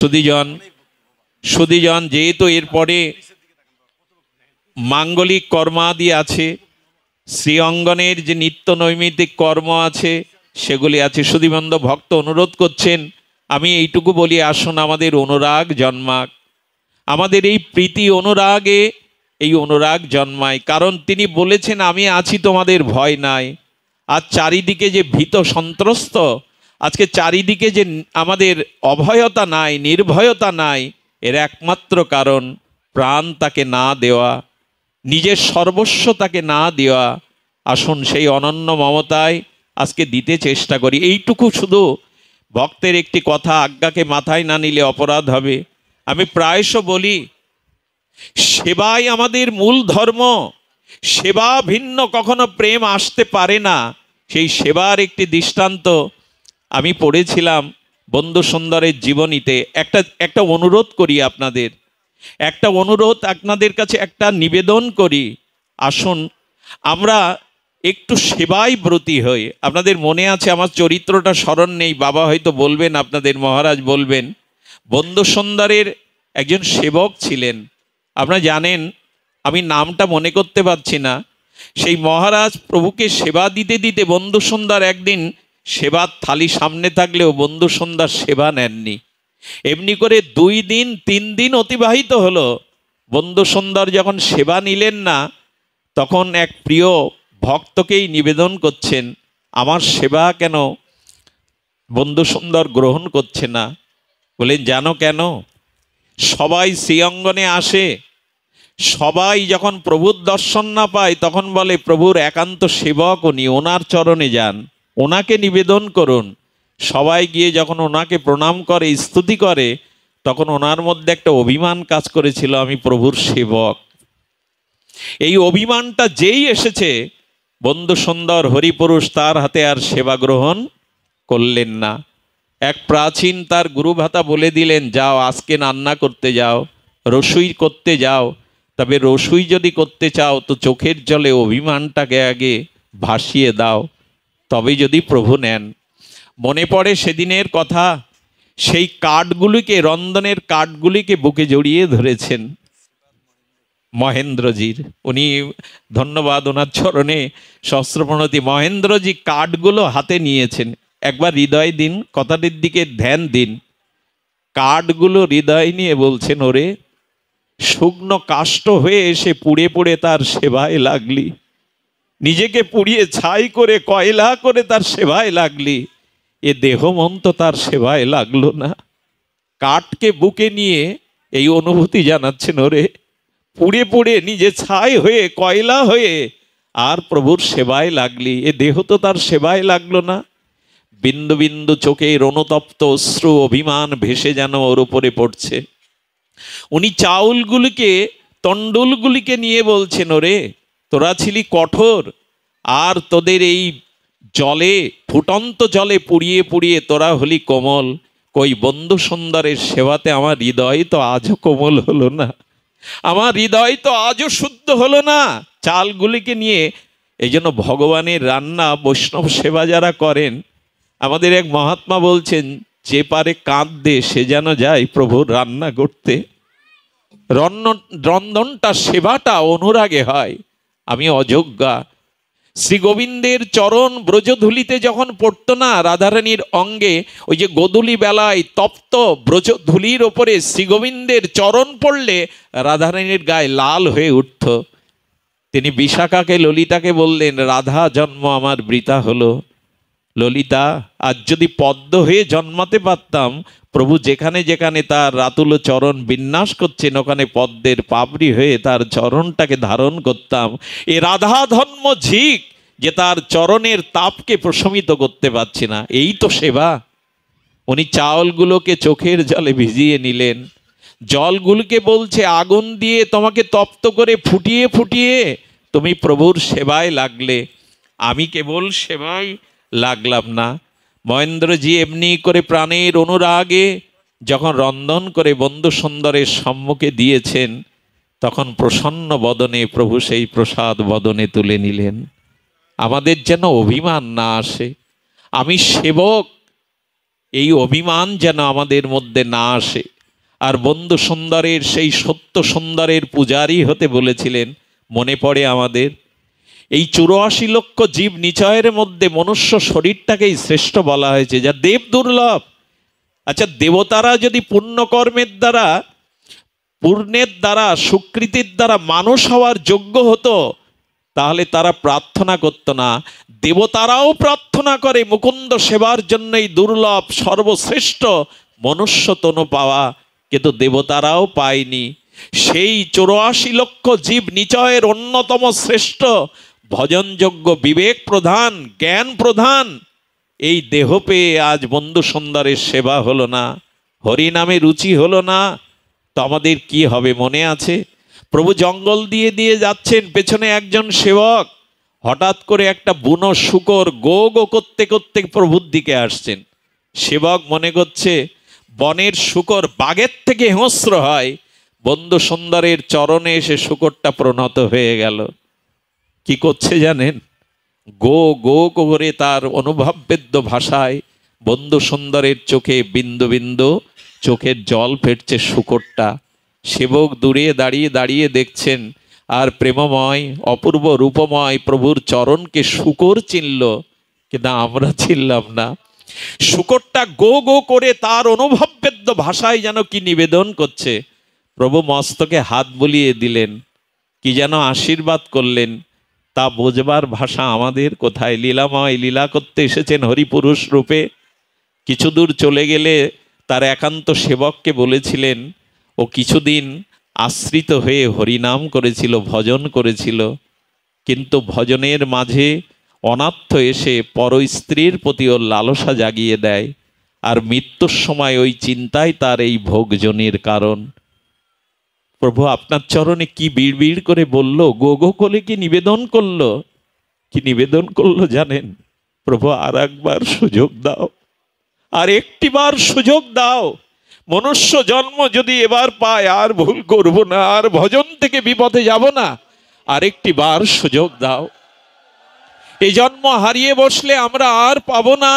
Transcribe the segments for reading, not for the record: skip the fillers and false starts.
সুধীজন সুধীজন যেহেতু এরপরে মাঙ্গলিক কর্মাদি আছে, শ্রী অঙ্গনের যে নিত্য নৈমিত্তিক কর্ম আছে সেগুলি আছে। সুধীবন্ধ ভক্ত অনুরোধ করছেন, আমি এইটুকু বলি, আসুন আমাদের অনুরাগ জন্মাক, আমাদের এই প্রীতি অনুরাগে এই অনুরাগ জন্মায়। কারণ তিনি বলেছেন, আমি আছি, তোমাদের ভয় নাই। আর চারিদিকে যে ভীত সন্ত্রস্ত, আজকে চারিদিকে যে আমাদের অভয়তা নাই, নির্ভয়তা নাই, এর একমাত্র কারণ প্রাণ তাকে না দেওয়া, নিজের সর্বস্ব তাকে না দেওয়া। আসুন সেই অনন্য মমতায় আজকে দিতে চেষ্টা করি। এইটুকু শুধু ভক্তের একটি কথা, আজ্ঞাকে মাথায় না নিলে অপরাধ হবে। আমি প্রায়শ বলি, সেবাই আমাদের মূল ধর্ম, সেবা ভিন্ন কখনো প্রেম আসতে পারে না। সেই সেবার একটি দৃষ্টান্ত আমি পড়েছিলাম বন্ধু সুন্দরের জীবনীতে। একটা অনুরোধ করি আপনাদের, একটা অনুরোধ আপনাদের কাছে, একটা নিবেদন করি, আসুন আমরা একটু সেবায় ব্রতী হই। আপনাদের মনে আছে, আমার চরিত্রটা স্মরণ নেই, বাবা হয়তো বলবেন, আপনাদের মহারাজ বলবেন, বন্ধু সুন্দরের একজন সেবক ছিলেন, আপনারা জানেন, আমি নামটা মনে করতে পারছি না। সেই মহারাজ প্রভুকে সেবা দিতে দিতে বন্ধু সুন্দর একদিন সেবার থালি সামনে থাকলেও বন্ধু সুন্দর সেবা নেননি। এমনি করে 2 দিন 3 দিন অতিবাহিত হলো। বন্ধু সুন্দর যখন সেবা নিলেন না, তখন এক প্রিয় ভক্তকেই নিবেদন করছেন, আমার সেবা কেন বন্ধু সুন্দর গ্রহণ করছে না? বলেন, জানো কেন? সবাই শ্রীঅঙ্গনে আসে, সবাই যখন প্রভুর দর্শন না পায় তখন বলে, প্রভুর একান্ত সেবক উনি, ওনার চরণে যান, ওনাকে নিবেদন করুন। সবাই গিয়ে যখন ওনাকে প্রণাম করে, স্তুতি করে, তখন ওনার মধ্যে একটা অভিমান কাজ করেছিল, আমি প্রভুর সেবক। এই অভিমানটা যেই এসেছে, বন্ধু সুন্দর হরিপুরুষ তার হাতে আর সেবা গ্রহণ করলেন না। এক প্রাচীন তার গুরু ভাতা বলে দিলেন, যাও আজকে রান্না করতে যাও, রসুই করতে যাও, তবে রসুই যদি করতে চাও তো চোখের জলে অভিমানটাকে আগে ভাসিয়ে দাও, তবে যদি প্রভু নেন। মনে পড়ে সেদিনের কথা, সেই কাঠগুলিকে, রন্ধনের কাঠগুলিকে বুকে জড়িয়ে ধরেছেন মহেন্দ্রজির। উনি, ধন্যবাদ ওনার চরণে সহস্রপ্রণতি, মহেন্দ্রজি কাঠগুলো হাতে নিয়েছেন। একবার হৃদয় দিন, কথাটির দিকে ধ্যান দিন। কাঠগুলো হৃদয় নিয়ে বলছেন, ওরে শুকনো কাষ্ঠ হয়ে এসে পুড়ে পুড়ে তার সেবায় লাগলি, নিজেকে পুড়িয়ে ছাই করে কয়লা করে তার সেবায় লাগলি, এ দেহ মন তো তার সেবায় লাগলো না। কাঠকে বুকে নিয়ে এই অনুভূতি জানাচ্ছেন, ওরে পুড়ে পুড়ে নিজে ছাই হয়ে কয়লা হয়ে আর প্রভুর সেবায় লাগলি, এ দেহ তো তার সেবায় লাগলো না। বিন্দু বিন্দু চোখের অনুতপ্ত অশ্রু অভিমান ভেসে যেন ওর উপরে পড়ছে। উনি চাউলগুলিকে, তন্ডুলগুলিকে নিয়ে বলছেন, ওরে তোরা ছিলি কঠোর, আর তোদের এই জলে, ফুটন্ত জলে পুড়িয়ে পুড়িয়ে তোরা হলি কোমল। কই বন্ধু সুন্দরের সেবাতে আমার হৃদয় তো আজও কোমল হলো না, আমার হৃদয় তো আজও শুদ্ধ হলো না চালগুলিকে নিয়ে। এই জন্য ভগবানের রান্না, বৈষ্ণব সেবা যারা করেন, আমাদের এক মহাত্মা বলছেন, যে পারে কাঁদতে সে যেন যায় প্রভুর রান্না করতে। রন্ধনটা, সেবাটা অনুরাগে হয়। আমি অযোগ্যা। শ্রী গোবিন্দের চরণ ব্রজধুলিতে যখন পড়তো না রাধারানীর অঙ্গে, ওই যে গোধূলি বেলায় তপ্ত ব্রজধুলির ওপরে শ্রী গোবিন্দের চরণ পড়লে রাধারানীর গায়ে লাল হয়ে উঠত। তিনি বিশাখাকে, ললিতাকে বললেন, রাধা জন্ম আমার বৃথা হলো। ললিতা, আজ যদি পদ্ম হয়ে জন্মাতে পারতাম, প্রভু যেখানে যেখানে তার রাতুল চরণ বিন্যাস করছেন, ওখানে পদ্মের পাপড়ি হয়ে তার চরণটাকে ধারণ করতাম। এ রাধা ধর্ম ঝিক যে তার চরণের তাপকে প্রশমিত করতে পারছি না, এই তো সেবা। উনি চাউলগুলোকে চোখের জলে ভিজিয়ে নিলেন, জলগুলোকে বলছে, আগুন দিয়ে তোমাকে তপ্ত করে ফুটিয়ে ফুটিয়ে তুমি প্রভুর সেবায় লাগলে, আমি কেবল সেবায় লাগলাম না। মহেন্দ্রজি এমনি করে প্রাণের অনুরাগে যখন রন্ধন করে বন্ধু সুন্দরের সম্মুখে দিয়েছেন, তখন প্রসন্ন বদনে প্রভু সেই প্রসাদ বদনে তুলে নিলেন। আমাদের যেন অভিমান না আসে, আমি সেবক, এই অভিমান যেন আমাদের মধ্যে না আসে। আর বন্ধু সুন্দরের সেই সত্য সুন্দরের পূজারী হতে বলেছিলেন, মনে পড়ে আমাদের এই 84 লক্ষ জীব নিচয়ের মধ্যে মনুষ্য শরীরটাকেই শ্রেষ্ঠ বলা হয়েছে, যা দেব দুর্লভ। আচ্ছা, দেবতারা যদি পুণ্যকর্মের দ্বারা, পূর্ণের দ্বারা, সুকৃতির দ্বারা মানুষ হওয়ার যোগ্য হতো, তাহলে তারা প্রার্থনা করতো না। দেবতারাও প্রার্থনা করে মুকুন্দ সেবার জন্যই দুর্লভ সর্বশ্রেষ্ঠ মনুষ্য তনু পাওয়া, কিন্তু দেবতারাও পায়নি। সেই 84 লক্ষ জীব নিচয়ের অন্যতম শ্রেষ্ঠ ভজনযোগ্য বিবেক প্রধান, জ্ঞান প্রধান এই দেহ পেয়ে আজ বন্ধু সুন্দরের সেবা হলো না, হরি নামে রুচি হলো না, তো আমাদের কি হবে মনে আছে? প্রভু জঙ্গল দিয়ে দিয়ে যাচ্ছেন, পেছনে একজন সেবক হঠাৎ করে একটা বুনো শূকর গো গো করতে করতে প্রভুর দিকে আসছেন। সেবক মনে করছে বনের শূকর বাঘের থেকে হিংস্র হয়, বন্ধু সুন্দরের চরণে এসে শূকরটা প্রণত হয়ে গেল। কি করছে জানেন? গো গো করে তার অনুভববেদ্য ভাষায় বন্ধু সুন্দরের চোখে বিন্দু বিন্দু চোখের জল ফেটছে শূকরটা। সেবক দূরে দাঁড়িয়ে দাঁড়িয়ে দেখছেন, আর প্রেমময় অপূর্ব রূপময় প্রভুর চরণকে শূকর চিনল, কিন্তু আমরা চিনলাম না। শূকরটা গো গো করে তার অনুভববেদ্য ভাষায় যেন কি নিবেদন করছে। প্রভু মস্তকে হাত বুলিয়ে দিলেন, কি যেন আশীর্বাদ করলেন, তা বোঝবার ভাষা আমাদের কোথায়? লীলাময় লীলা করতে এসেছেন হরিপুরুষ রূপে। কিছু দূর চলে গেলে তার একান্ত সেবককে বলেছিলেন, ও কিছুদিন আশ্রিত হয়ে হরিনাম করেছিল, ভজন করেছিল, কিন্তু ভজনের মাঝে অনাথ এসে পর স্ত্রীর প্রতি ওর লালসা জাগিয়ে দেয়, আর মৃত্যুর সময় ওই চিন্তায় তার এই ভোগজনের কারণ। প্রভু আপনার চরণে কি বিড় করে বলল, গো গো করে কি নিবেদন করলো? কি নিবেদন করলো জানেন? প্রভু আর একবার সুযোগ দাও, আর একটিবার সুযোগ দাও। মনুষ্য জন্ম যদি এবার পায় আর ভুল করব না, আর ভজন থেকে বিপদে যাব না, আরেকটি বার সুযোগ দাও। এই জন্ম হারিয়ে বসলে আমরা আর পাবো না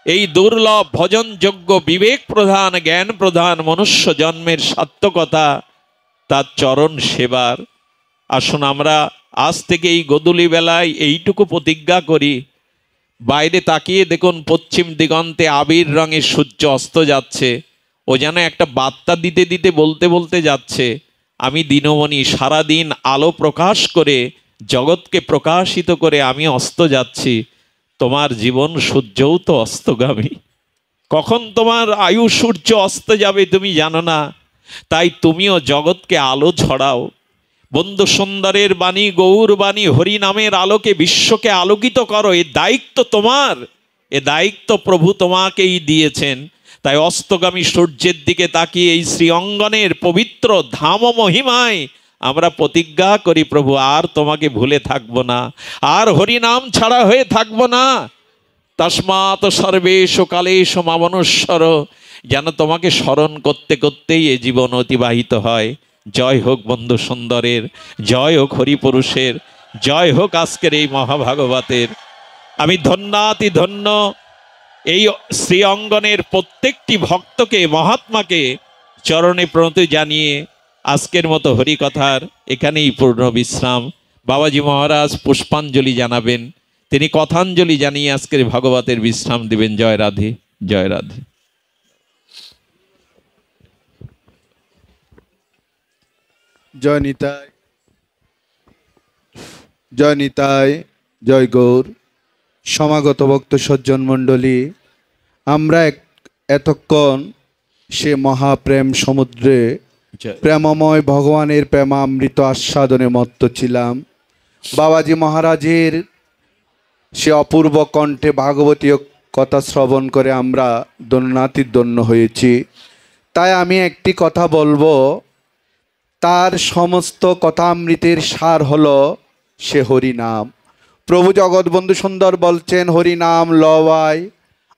এই দুর্লভ ভজনযোগ্য বিবেক প্রধান, জ্ঞান প্রধান মনুষ্য জন্মের সার্থকতা, তার চরণ সেবার। আসুন আমরা আজ থেকে এই গোধূলি বেলায় এইটুকু প্রতিজ্ঞা করি। বাইরে তাকিয়ে দেখুন, পশ্চিম দিগন্তে আবির রঙে সূর্য অস্ত যাচ্ছে। ও যেন একটা বার্তা দিতে দিতে বলতে বলতে যাচ্ছে, আমি দিনমণি সারাদিন আলো প্রকাশ করে জগৎকে প্রকাশিত করে আমি অস্ত যাচ্ছি। তোমার জীবন সূর্যও তো অস্তগামী, কখন তোমার আয়ু সূর্য অস্ত যাবে তুমি জানো না, তাই তুমিও জগৎকে আলো ছড়াও। বন্ধু সুন্দরের বাণী, গৌর বাণী, হরি নামের আলোকে বিশ্বকে আলোকিত করো। এ দায়িত্ব তোমার, এ দায়িত্ব প্রভু তোমাকেই দিয়েছেন। তাই অস্তগামী সূর্যের দিকে তাকিয়ে এই শ্রী অঙ্গনের পবিত্র ধাম মহিমায় আমরা প্রতিজ্ঞা করি, প্রভু আর তোমাকে ভুলে থাকবো না, আর হরিনাম ছাড়া হয়ে থাকবো না। তস্মাৎ সর্বেষ কালেশ মামনুষ্যর, যেন তোমাকে স্মরণ করতে করতেই এ জীবন অতিবাহিত হয়। জয় হোক বন্ধু সুন্দরের, জয় হোক হরিপুরুষের, জয় হোক আজকের এই মহাভাগবতের। আমি ধন্যাতি ধন্য এই শ্রী অঙ্গনের প্রত্যেকটি ভক্তকে, মহাত্মাকে চরণে প্রণতি জানিয়ে আজকের মতো হরিকথার এখানেই পূর্ণ বিশ্রাম। বাবাজি মহারাজ পুষ্পাঞ্জলি জানাবেন, তিনি কথাঞ্জলি জানিয়ে আজকের ভাগবতের বিশ্রাম দিবেন। জয় রাধে, জয় রাধে। জয় নিতাই, জয় নিতাই, জয় গৌর। সমাগত ভক্ত সজ্জন মণ্ডলী, আমরা এতক্ষণ সে মহাপ্রেম সমুদ্রে প্রেমময় ভগবানের প্রেমামৃত আস্বাদনে মত্ত ছিলাম। বাবাজি মহারাজের সে অপূর্ব কণ্ঠে ভাগবতীয় কথা শ্রবণ করে আমরা ধন্যাতিধন্য হয়েছি। তাই আমি একটি কথা বলবো, তার সমস্ত কথামৃতের সার হলো সে হরিনাম। প্রভু জগৎবন্ধু সুন্দর বলছেন, হরিনাম লবাই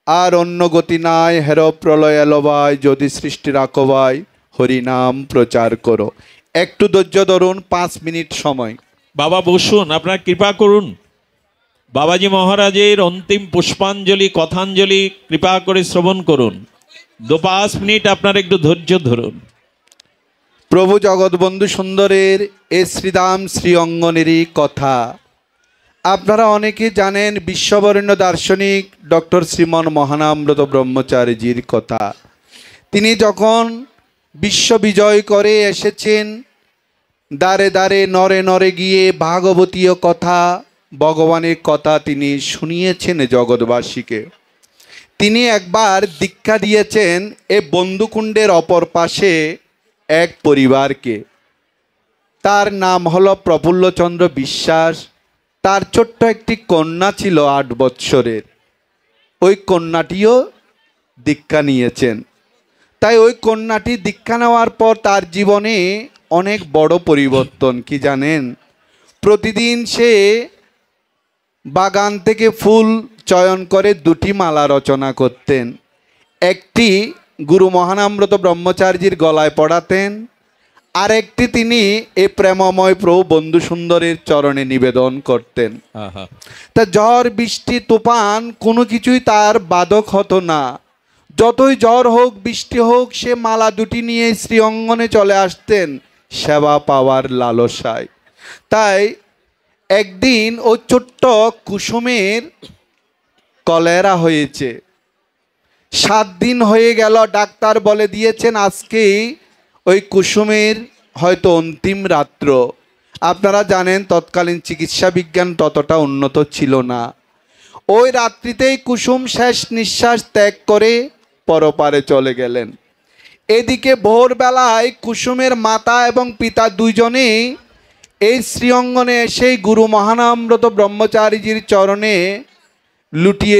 আর অন্য গতি নাই, হের প্রলয় এলবাই, যদি সৃষ্টি রাখবাই হরিনাম প্রচার করো। একটু ধৈর্য ধরুন, 5 মিনিট সময়। বাবা বসুন, আপনার কৃপা করুন। বাবাজি মহারাজের অন্তিম পুষ্পাঞ্জলি কথাঞ্জলি কৃপা করে শ্রবণ করুন। 2-5 মিনিট আপনারা একটু ধৈর্য ধরুন। প্রভু জগৎবন্ধু সুন্দরের এ শ্রীদাম শ্রী অঙ্গনেরই কথা আপনারা অনেকে জানেন। বিশ্ববরেণ্য দার্শনিক ডক্টর শ্রীমন মহানামব্রত ব্রহ্মচারীজির কথা। তিনি যখন বিশ্ব বিজয় করে এসেছেন, দ্বারে দ্বারে নরে নরে গিয়ে ভাগবতীয় কথা, ভগবানের কথা তিনি শুনিয়েছেন জগৎবাসীকে। তিনি একবার দীক্ষা দিয়েছেন এ বন্ধুকুণ্ডের অপর পাশে এক পরিবারকে। তার নাম হলো প্রফুল্লচন্দ্র বিশ্বাস। তার ছোট্ট একটি কন্যা ছিল 8 বৎসরের। ওই কন্যাটিও দীক্ষা নিয়েছেন। তাই ওই কন্যাটি দীক্ষা নেওয়ার পর তার জীবনে অনেক বড় পরিবর্তন। কি জানেন, প্রতিদিন সে বাগান থেকে ফুল চয়ন করে 2টি মালা রচনা করতেন। একটি গুরু মহানামব্রত ব্রহ্মচারীর গলায় পড়াতেন, আর একটি তিনি এই প্রেমময় প্রভু বন্ধু সুন্দরের চরণে নিবেদন করতেন। তা ঝড় বৃষ্টি তুফান কোনো কিছুই তার বাধক হতো না। যতই ঝড় হোক বৃষ্টি হোক সে মালা 2টি নিয়ে শ্রী অঙ্গনে চলে আসতেন সেবা পাওয়ার লালসায়। তাই একদিন ও ছোট্ট কুসুমের কলেরা হয়েছে। 7 দিন হয়ে গেল, ডাক্তার বলে দিয়েছেন আজকেই ওই কুসুমের হয়তো অন্তিম রাত্র। আপনারা জানেন তৎকালীন চিকিৎসা বিজ্ঞান ততটা উন্নত ছিল না। ওই রাত্রিতেই কুসুম শেষ নিঃশ্বাস ত্যাগ করে পরপারে চলে গেলেন। এদিকে ভোরবেলায় কুসুমের মাতা এবং পিতা দুইজনেই এই শ্রীঅঙ্গনে এসেই গুরু মহানামব্রত ব্রহ্মচারীজির চরণে লুটিয়ে